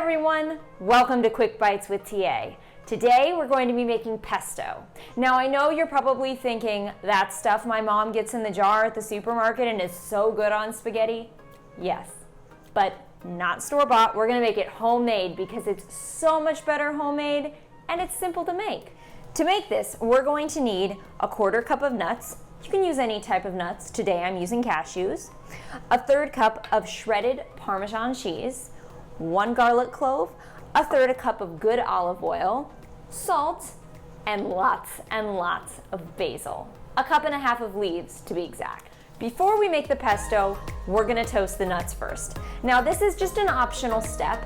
everyone, welcome to Quick Bites with TA. Today we're going to be making pesto. Now I know you're probably thinking, that stuff my mom gets in the jar at the supermarket and is so good on spaghetti. Yes, but not store-bought. We're gonna make it homemade because it's so much better homemade and it's simple to make. To make this, we're going to need a 1/4 cup of nuts. You can use any type of nuts. Today I'm using cashews. A 1/3 cup of shredded Parmesan cheese, 1 garlic clove, a 1/3 cup of good olive oil, salt, and lots of basil. 1.5 cups of leaves to be exact. Before we make the pesto, we're gonna toast the nuts first. Now this is just an optional step,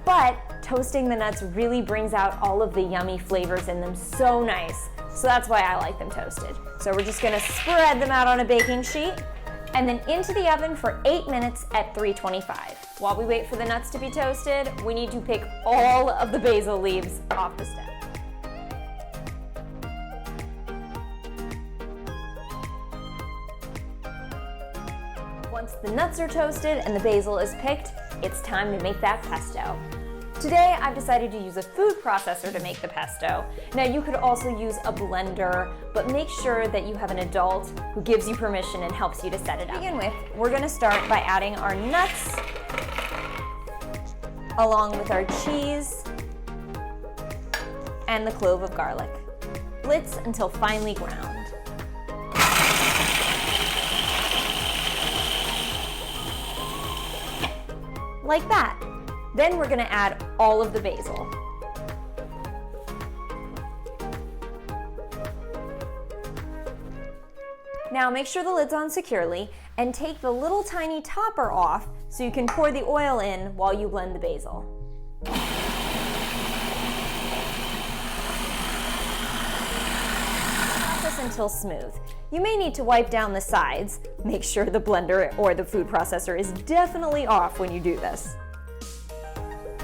but toasting the nuts really brings out all of the yummy flavors in them so nice. So that's why I like them toasted. So we're just gonna spread them out on a baking sheet and then into the oven for 8 minutes at 325. While we wait for the nuts to be toasted, we need to pick all of the basil leaves off the stem. Once the nuts are toasted and the basil is picked, it's time to make that pesto. Today, I've decided to use a food processor to make the pesto. Now, you could also use a blender, but make sure that you have an adult who gives you permission and helps you to set it up. To begin with, we're gonna start by adding our nuts, along with our cheese, and the clove of garlic. Blitz until finely ground. Like that. Then we're gonna add all of the basil. Now make sure the lid's on securely and take the little tiny topper off so you can pour the oil in while you blend the basil. Process until smooth. You may need to wipe down the sides. Make sure the blender or the food processor is definitely off when you do this.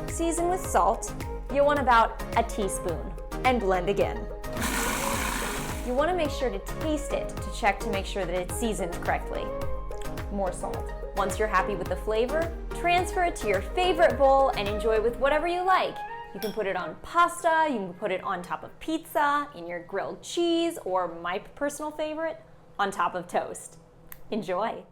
Season with salt. You'll want about a teaspoon and blend again. You want to make sure to taste it to check to make sure that it's seasoned correctly. More salt. Once you're happy with the flavor, transfer it to your favorite bowl and enjoy with whatever you like. You can put it on pasta, you can put it on top of pizza, in your grilled cheese, or my personal favorite, on top of toast. Enjoy.